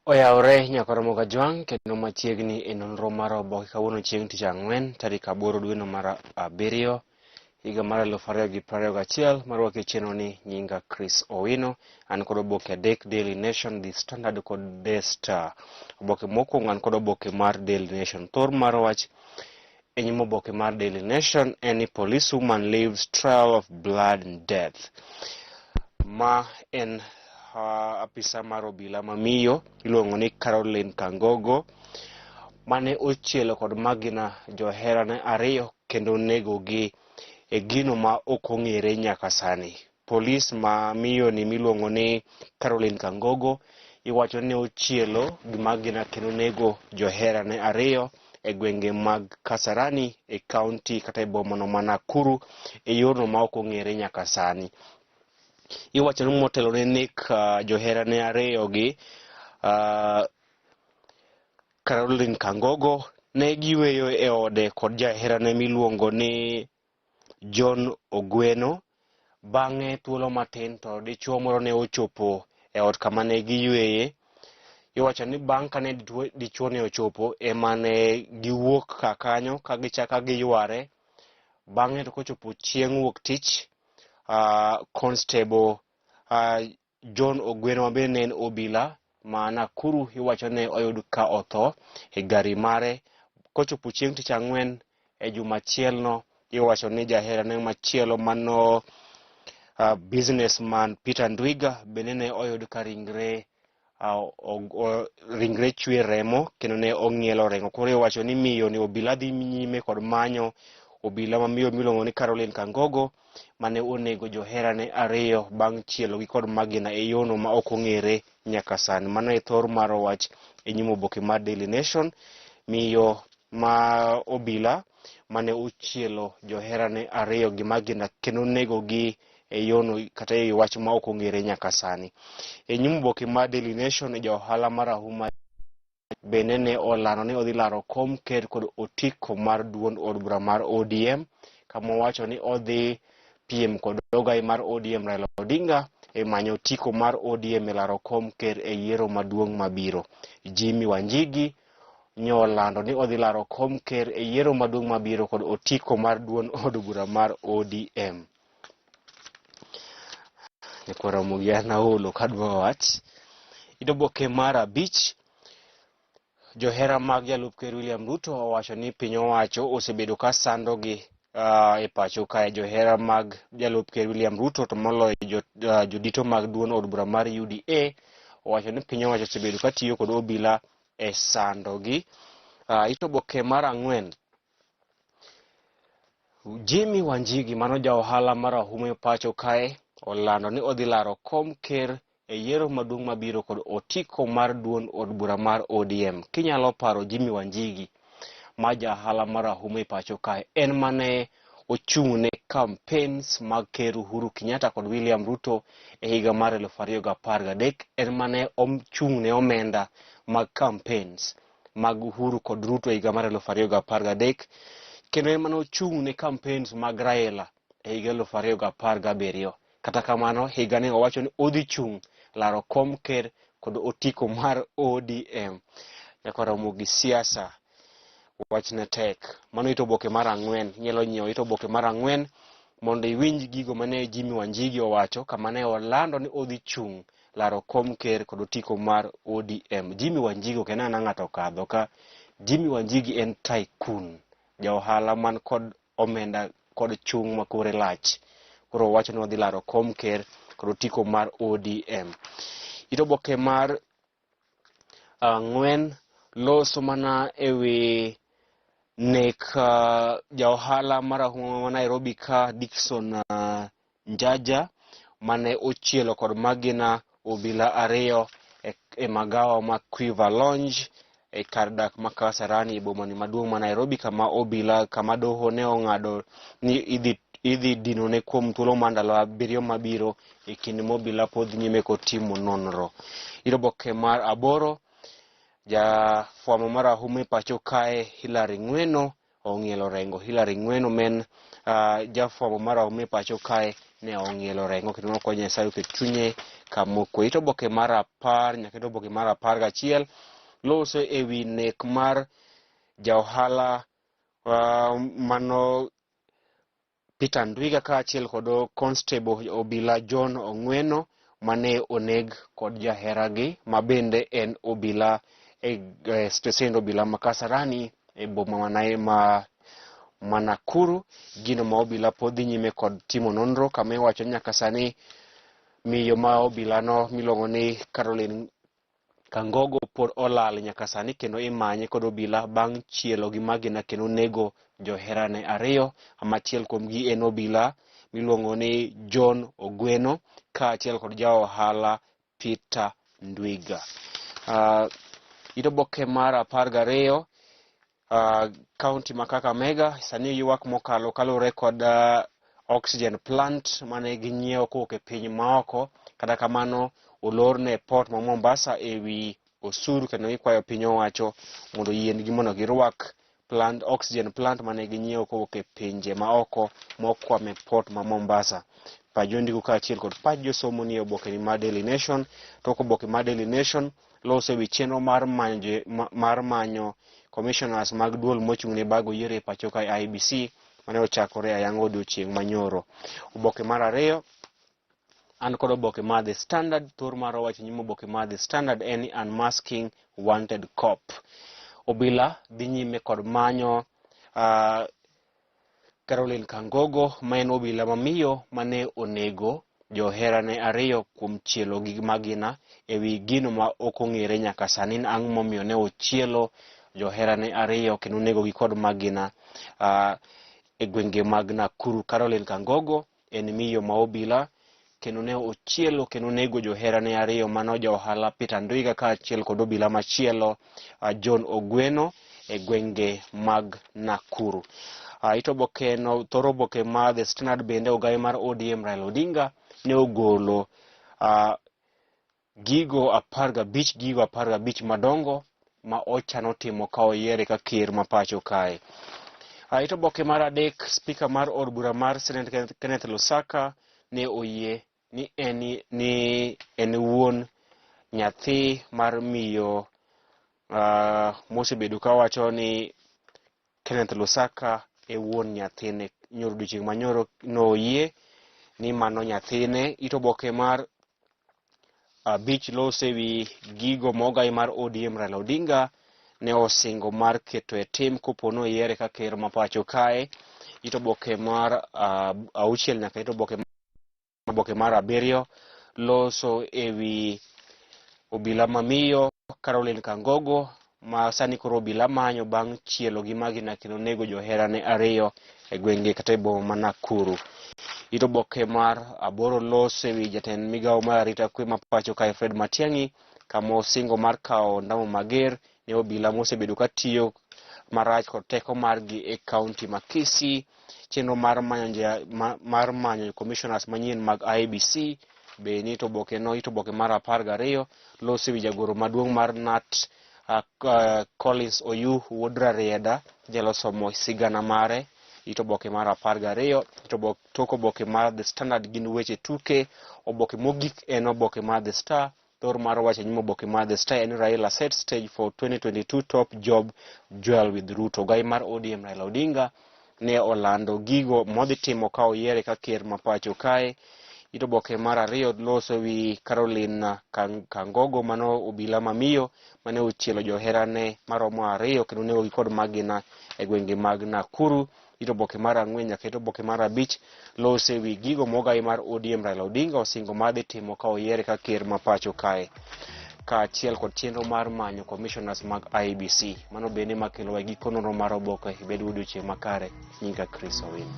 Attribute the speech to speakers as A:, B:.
A: Oyawre nyakoromo ka jwang' kendo machiegni e nonro mar oboke kawuono chieng' tich ang'wen tarik 8 dweno mar 7 higa mar 2021 marwako e chenro ni nyinga Chris Owino. An kod oboke adek: Daily Nation, The Standard kod The Star. Oboke mokwongo an kod oboke mar Daily Nation. Thor mar wach e nyim oboke mar Daily Nation en ni police woman lives trail of blood and death. Ma en apisa mar obila mamiyo iluongo ni Caroline Kangogo mane ochielo kod magina joherane ariyo kendo negogi e gino ma ok ong'ere nyaka sani. Polis mamiyo ni miluongo ni Caroline Kangogo iwacho ni ochielo gi magina kendo nego joherane ariyo e gwenge mag Kasarani e kaunti kata e bomano ma Nakuru e yorno ma ok ong'ere nyaka sani. Iwacho ni motelo ne nek joherane ariyo gi Caroline Kangogo ne giweyo e ode kod jaherane miluongo ni John Ogweno. Bang'e thuolo matin to dichuo moro ne ochopo e ot kama ne giyueye. Iwacho ni bang' kane dichuo ne ochopo ema ne giwuok ka kanyo ka gichaka giyware. Bang'e to kochopo chieng' wuok tich, Constable John Ogweno mabende ne en obila ma Nakuru iwacho ne oyud ka otho e gari mare. Kochopo chieng' tich ang'wen e jumachielno, iwacho ni jaherane machielo mano businessman Peter Ndwiga bende ne oyud ka ringre chwe remo kendo ne ong'ielo rengo. Koro iwacho ni miyo ni obila dhi nyime kod manyo obila mamiyo miluongo ni Caroline Kangogo mane onego joherane ariyo bang' chielogi kod magina e yono ma ok ong'ere nyaka sani. Mano e thor mar wach e nyim oboke mar Daily Nation. Miyo ma obila mane ochielo joherane ariyo gi magina kendo negogi e yono kata e wach ma ok ong'ere nyaka sani. E nyim oboke mar Daily Nation, ja ohala marahuma bende ne olano ni odhi laro kom ker kod otiko mar duond od bura mar ODM, kama owacho ni odhi piem kod ogai mar ODM Raila Odinga e manyo otiko mar ODM e laro kom ker e yiero maduong' mabiro. Jimmy Wanjigi nyolando ni odhi laro kom ker e yiero maduong' mabiro kod otiko mar duond od bura mar ODM. Nekwara mugiana holo kadwa wach. Idoboke mar 5, johera mag jalup ker William Ruto owacho ni piny owacho osebedo ka sandogi e pacho kae. Johera mag jalup ker William Ruto to moloyo jodito mag duond od bura mar UDA owacho ni piny owacho osebedo ka tiyo kod obila e sandogi. Itoboke mar 4, Jimmy Wanjigi mano ja ohala marahuma e pacho kae olando ni odhi laro kom ker e yiero maduong' mabiro kod otiko mar duond od bura mar ODM. Kinyalo paro Jimmy Wanjigi ma ja ohala marahuma e pacho kae en mane ochung' ne campaigns mag ker Uhuru Kenyatta kod William Ruto e higa mar 2013. En mane ochung' ne omenda mag campaigns mag Uhuru kod Ruto e higa mar 2013, kendo en mane ochung' ne campaigns mag Raila e higa 2017. Kata kamano higa ne owacho ni odhi chung' laro kom ker kod otiko mar ODM. Nyakoromo gi siasa wachne tek. Mano itoboke mar 4. Nyalo nyiewo itoboke mar 4 mondo iwinj gigo mane Jimmy Wanjigi owacho kama ne olando ni odhi chung' laro kom ker kod otiko mar ODM. Jimmy Wanjigi ok en ng'ato kadho ka. Jimmy Wanjigi en tycoon, ja ohala man kod omenda kod chung' makore lach. Koro owacho ni odhi laro kom ker kod otiko mar ODM. Itoboke mar 4 loso mana ewi nek ja ohala marahuma ma Nairobi ka Dickson Njaja mane ochielo kod magina obila ariyo e magawa ma Quiver Lounge e kar dak ma Kasarani e bomani maduong' ma Nairobi, kama doho ne ong'ado ni idhi dino ne kuom thuolo mandalo 7 mabiro e kinde mobila pod nyime kotimo nonro. Itoboke mar 8, ja fwamo marahuma e pacho kae Hilary Ng'weno ong'ielo rengo. Hilary Ng'weno men ja fwamo marahuma e pacho kae ne ong'ielo rengo kendo nokonyo Nyasaye oket chunye kamokwe. Ito oboke mar 10 nyaka ito oboke mar 11 loso ewi nek mar jaohala mano Peter Ndwiga kaachiel kod constable obila John Owino mane oneg kod jaheragi mabende en obila e stesend obila ma Kasarani e boma ma Nakuru. Gino ma obila pod dhi nyime kod timo nonro kama iwacho nyaka sani miyo ma obila no miluongo ni Caroline Kangogo pod olal nyaka sani kendo imanye kod obila bang' chielo gi magina kendo nego joherane 2. Achiel kuom gi en obila miluongo ni John Ogweno kaachiel kod jaohala Peter Ndwiga. Ito oboke mar 12 kaunti ma Kakamega sani ywak mokalo kalure kod oxygen plant mane ginyiewo kowuok e piny maoko. Kata kamano olorne port ma Mombasa ewi osuru kendo gikwayo piny owacho mondo yiengi mondo girwak oxygen plant mane ginyiewo kowuok e pinje maoko mokwame port ma Mombasa. Pajondigo kaachiel kod pach josomo ni oboke ni mar Daily Nation. Tok oboke mar Daily Nation loso ewi chenro mar manyo commissioners mag duol mochung' ne bago yiero e pacho ka IBC mane ochakore ayango odiochieng' manyoro. Oboke mar 2 an kod oboke mar The Standard. Thor mar wacho nyime oboke mar The Standard en unmasking wanted cop. Obila dhi nyime kod manyo Caroline Kangogo ma en obila mamiyo mane onego joherane 2 kuom chielo gi magina ewi gino ma ok ong'ere nyaka sani ang' momiyo ne ochielo joherane 2 kendo onego gi kod magina e gwenge mag Nakuru. Caroline Kangogo en miyo ma obila kendo ne ochielo kendo nego joherane 2 mano jaohala Peter Ndwiga kaachiel kod obila machielo John Ogweno e gwenge mag Nakuru. Ito oboke no thoro oboke mar The Standard bende ogayo mar ODM Raila Odinga ne ogolo gigo 15 madongo ma ochano timo ka oyiere ka ker ma pacho kae. Ito oboke mar 3 spika mar od bura mar Senate Kenneth Lusaka ne oyie ni en wuon nyathi mar miyo mosebedo ka wacho ni Kenneth Lusaka e wuon nyathine. Nyoro odiochieng' manyoro no oyie ni mano nyathine. Ito oboke mar 5 lose ewi gigo mogai mar ODM Raila Odinga ne osingo mar keto e tim kopono oyiere ka ker ma pacho kae. Ito oboke mar 6 nyaka ito oboke mar 7 loso ewi obila mamiyo Caroline Kangogo ma sani koro obila manyo bang' chielo gi magina kendo nego joherane 2 e gwenge kata e boma ma Nakuru. Ito oboke mar 8 loso ewi jatend migawo mar arita kwe ma pacho kae Fred Matiang'i kama osingo mar kawo ndamo mager ne obila mosebedo ka tiyo marach kod teko margi e kaunti ma Kisii. Chenro mar manyo commissioners manyien mag IBC be ni to oboke no. Ito oboke mar 12 loso ewi jagoro maduong' mar NAT Collins Oyu wuod Rarieda jalo somo sigana mare. Ito oboke mar 12 tok oboke mar The Standard gin weche tuke. Oboke mogik en oboke mar The Star. Thor mar wacho nyime oboke mar The Star en Raila set stage for 2022 top job duel with Ruto. Gai mar ODM Raila Odinga ne olando gigo modhi timo ka oyiere ka ker ma pacho kae. Ito oboke mar 2 loso wi Caroline Kangogo mano obila mamiyo mane ochielo joherane maromo 2 kendo nego gi kod magina e gwenge mag Nakuru. Ito oboke mar 4 nyaka ito oboke mar 5 loso wi gigo mogai mar ODM Raila Odinga osingo madhi timo ka oyiere ka ker ma pacho kae kaachiel kod chenro mar manyo commissioners mag IBC. Mano bende makelo wa giko nonro mar Oboke. Ibed odiochieng' makare. Nyinga Chris Owino.